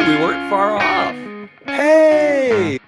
we weren't far off. Hey!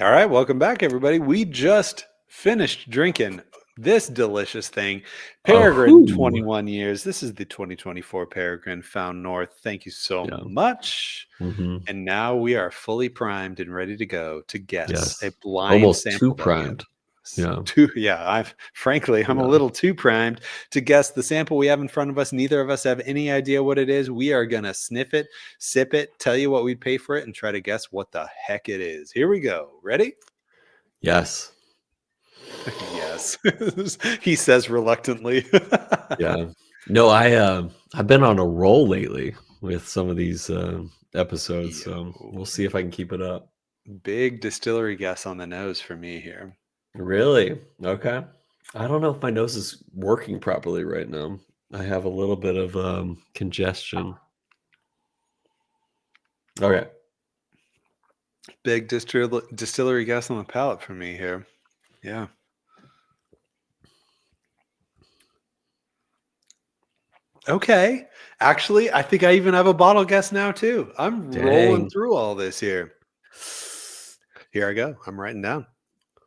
All right, welcome back, everybody. We just finished drinking this delicious thing, Peregrine 21 years. This is the 2024 Peregrine Found North. Thank you so much. And now we are fully primed and ready to go to guess a blind Almost sample. too primed. I'm a little too primed to guess the sample we have in front of us. Neither of us have any idea what it is. We are going to sniff it, sip it, tell you what we'd pay for it, and try to guess what the heck it is. Here we go. Ready? Yes. Yes. He says reluctantly. Yeah. No, I've been on a roll lately with some of these episodes, so we'll see if I can keep it up. Big distillery guess on the nose for me here. Really? Okay. I don't know if my nose is working properly right now. I have a little bit of congestion. Okay. Big distillery guess on the palate for me here. Yeah. Okay. Actually, I think I even have a bottle guess now too. I'm rolling through all this here. Here I go. I'm writing down.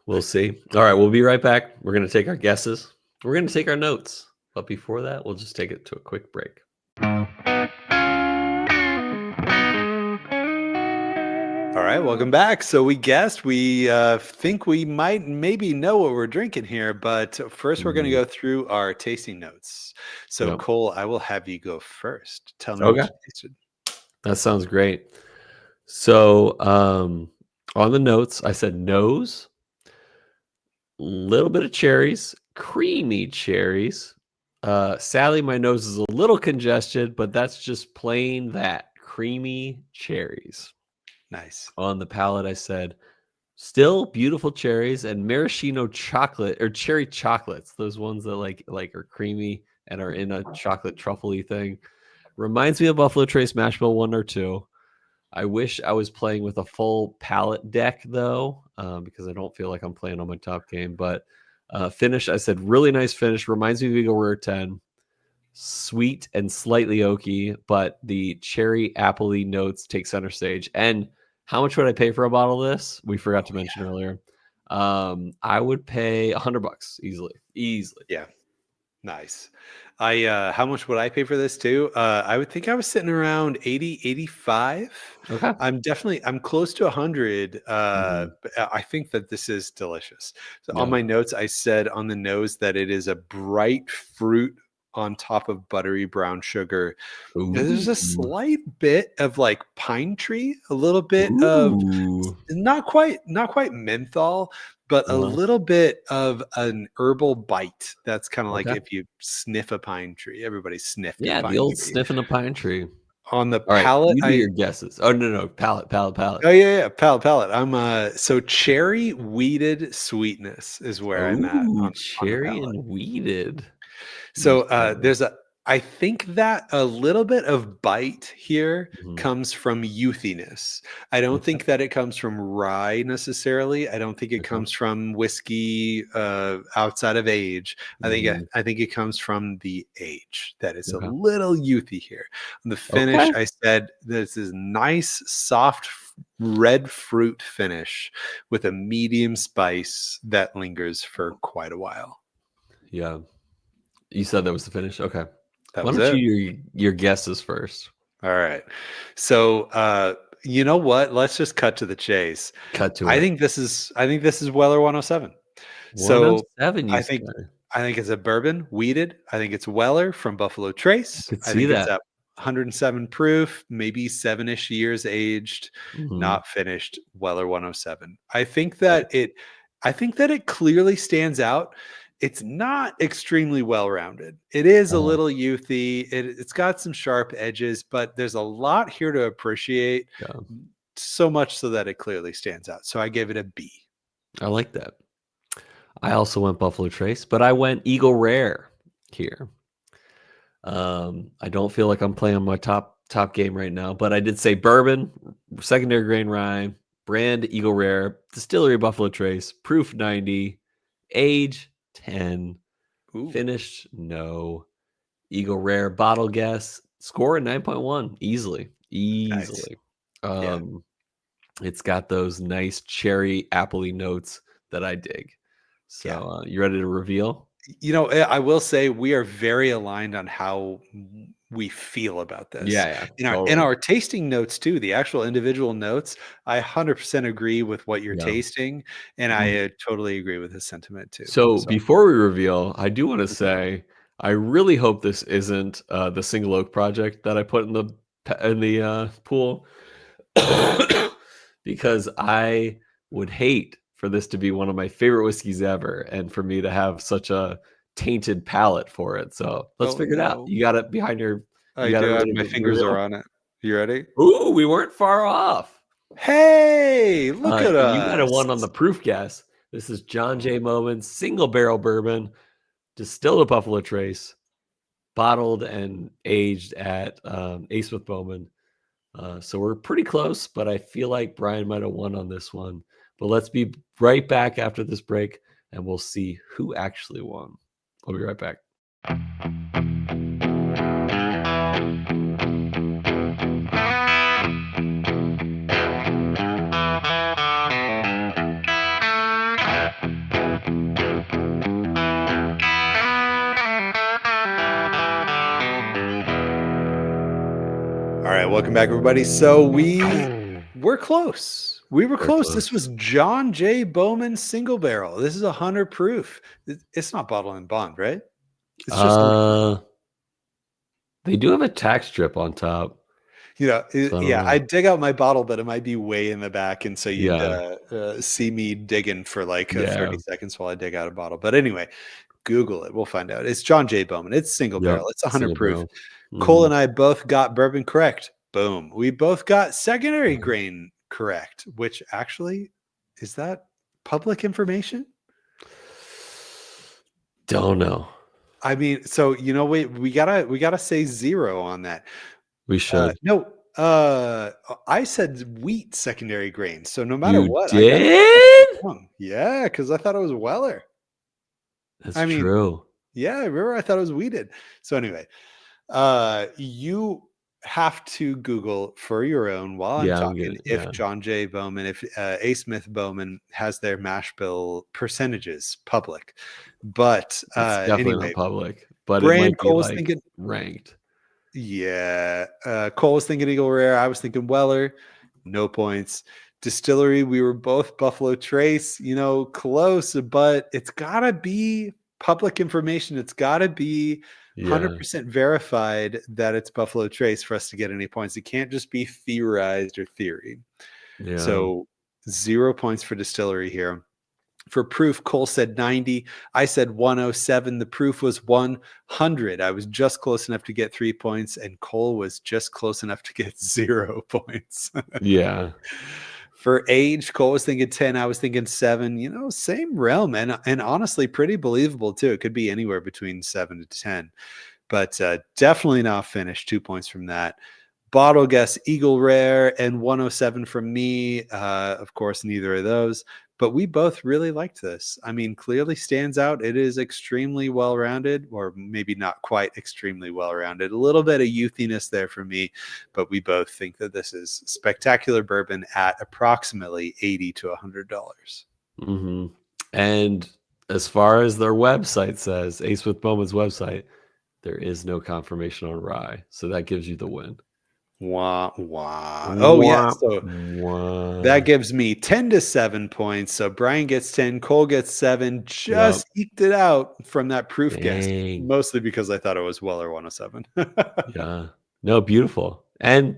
We'll see. All right, we'll be right back. We're going to take our guesses. We're going to take our notes. But before that, we'll just take it to a quick break. All right, welcome back. So we guessed, we think we might maybe know what we're drinking here, but first we're going to go through our tasting notes. So Cole, I will have you go first. Tell me what you tasted. That sounds great. So on the notes, I said nose, little bit of cherries, creamy cherries. Sadly, my nose is a little congested, but that's just plain that creamy cherries. Nice. On the palate, I said still beautiful cherries and maraschino chocolate or cherry chocolates. Those ones that like are creamy and are in a chocolate truffle-y thing. Reminds me of Buffalo Trace Mash Bill 1 or 2. I wish I was playing with a full palette deck though, because I don't feel like I'm playing on my top game. But finish, I said really nice finish. Reminds me of Eagle Rare 10. Sweet and slightly oaky, but the cherry appley notes take center stage. And how much would I pay for a bottle of this? We forgot to mention earlier. I would pay $100 easily. Yeah. Nice. How much would I pay for this too? I would think I was sitting around 80, 85. Okay. I'm close to 100. I think that this is delicious. So on my notes, I said on the nose that it is a bright fruit on top of buttery brown sugar. Ooh. There's a slight bit of like pine tree, a little bit of not quite menthol, but a little bit of an herbal bite. That's kind of like if you sniff a pine tree. Everybody sniffed a pine tree. The old sniffing a pine tree. On the palate, you do your guesses. Oh no, palate. Oh yeah, palate. I'm so cherry weeded sweetness is where I'm at. On cherry and weeded. So I think that a little bit of bite here comes from youthiness. I don't think that it comes from rye necessarily. I don't think it comes from whiskey outside of age. I think it comes from the age that is a little youthy here. On the finish, I said this is nice, soft red fruit finish with a medium spice that lingers for quite a while. Yeah. You said that was the finish? Okay. Why don't you your guesses first? All right. So you know what? Let's just cut to the chase. I think this is Weller 107. 107, so I think it's a bourbon, weeded. I think it's Weller from Buffalo Trace. I think it's at 107 proof, maybe 7-ish years aged, not finished. Weller 107. I think that it clearly stands out. It's not extremely well-rounded. It is a little youthy. It's got some sharp edges, but there's a lot here to appreciate. So much so that it clearly stands out. So I gave it a B. I like that. I also went Buffalo Trace, but I went Eagle Rare here. I don't feel like I'm playing my top game right now, but I did say bourbon, secondary grain rye, Brand Eagle Rare, Distillery Buffalo Trace, Proof 90, Age 10, Ooh, Finished no, Eagle Rare bottle guess, score a 9.1 easily. nice. Yeah. Um, it's got those nice cherry appley notes that I dig. So Yeah. you ready to reveal? I will say we are very aligned on how we feel about this. Yeah, In totally. our tasting notes too, the actual individual notes, I 100% agree with what you're Yeah. tasting, and Mhm. I totally agree with his sentiment too. So So, before we reveal, I do want to mhm. say I really hope this isn't the single oak project that I put in the pool, because I would hate for this to be one of my favorite whiskeys ever, and for me to have such a tainted palate for it. So let's Oh figure it out. no, You got it behind your. You I got do it have ready my to fingers are reveal. on it. You ready? Ooh, we weren't far off. Hey, look at You might have us. won on the proof guess. This is John J. Moman's single barrel bourbon, distilled at Buffalo Trace, bottled and aged at Ace with Bowman. So we're pretty close, but I feel like Bryan might have won on this one. But let's be right back after this break, and we'll see who actually won. I'll be right back. All right, welcome back, everybody. So we're close. We were Very close. This close. was John J. Bowman single barrel. This is 100 proof. It's not bottle and bond, right? It's just Uh, they do have a tax strip on top, so I don't yeah. I know. dig out my bottle, but it might be way in the back, and so you'd Yeah, see me digging for like 30 yeah, seconds while I dig out a bottle. But anyway, Google it. We'll find out. It's John J. Bowman. It's single yep. barrel. It's 100 Single proof. barrel. Cole Hmm. and I both got bourbon correct. Boom. We both got secondary grain correct, which actually is that public information? Don't know. I mean, so we gotta say zero on that. We should. No, I said wheat secondary grain. So no matter You what, I got that did? wrong. Yeah, because I thought it was Weller. That's I mean, true. yeah, remember I thought it was wheated. So anyway, you have to Google for your own while I'm Yeah, I'm talking gonna. if Yeah, John J. Bowman, if A. Smith Bowman has their mash bill percentages public. But it's definitely not anyway, public, but it Brand might be Cole was like thinking, ranked. yeah, Cole was thinking Eagle Rare. I was thinking Weller. No points. Distillery, we were both Buffalo Trace, close, but it's got to be public information. It's got to be Yeah, 100% verified that it's Buffalo Trace for us to get any points. It can't just be theorized or theory. yeah, So 0 points for Distillery here. For proof, Cole said 90. I said 107. The proof was 100. I was just close enough to get 3 points, and Cole was just close enough to get 0 points. yeah, For age, Cole was thinking 10. I was thinking 7. Same realm, and honestly, pretty believable too. It could be anywhere between 7 to 10, but definitely not finished. 2 points from that. Bottle guess Eagle Rare and 107 from me. Of course, neither of those, but we both really liked this. I mean, clearly stands out. It is extremely well rounded, or maybe not quite extremely well rounded. A little bit of youthiness there for me, but we both think that this is spectacular bourbon at approximately $80 to $100. hmm And as far as their website says, Ace with Bowman's website, there is no confirmation on rye, so that gives you the win. Wah, wah. Oh, yeah. Wah, So that wah. gives me 10 to 7 points. So Bryan gets 10, Cole gets 7. Yep. Just eked it out from that proof guess, Dang. mostly because I thought it was Weller 107. Yeah. No, beautiful. And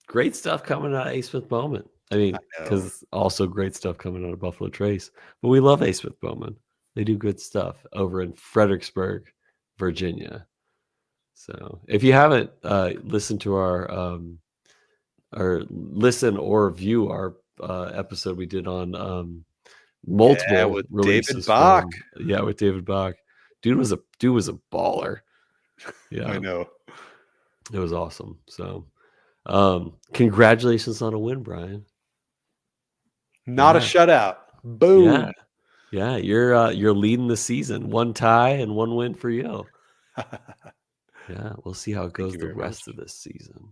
great stuff coming out of Ace with Bowman. I I mean, know. because also great stuff coming out of Buffalo Trace. But we love Ace with Bowman. They do good stuff over in Fredericksburg, Virginia. So if you haven't listened to our or listen or view our episode we did on Yeah, multiple with David releases Bach. from with David Bach. Dude was a baller. I Yeah, know. it was awesome. So congratulations on a win, Bryan. Not a shutout. Boom. Yeah. You're leading the season. 1 tie and 1 win for you. Yeah, we'll see how it goes the rest of this season.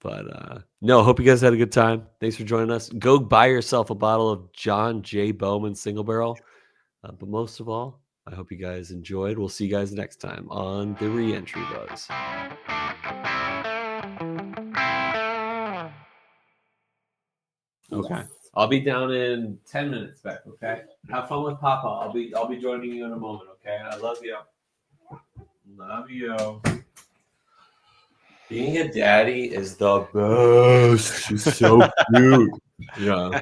But no, hope you guys had a good time. Thanks for joining us. Go buy yourself a bottle of John J. Bowman Single Barrel. But most of all, I hope you guys enjoyed. We'll see you guys next time on the Reentry Buzz. Okay, I'll be down in 10 minutes back. Okay, have fun with Papa. I'll be joining you in a moment. Okay, I love you. Love you. Being a daddy is the best. She's so cute. Yeah.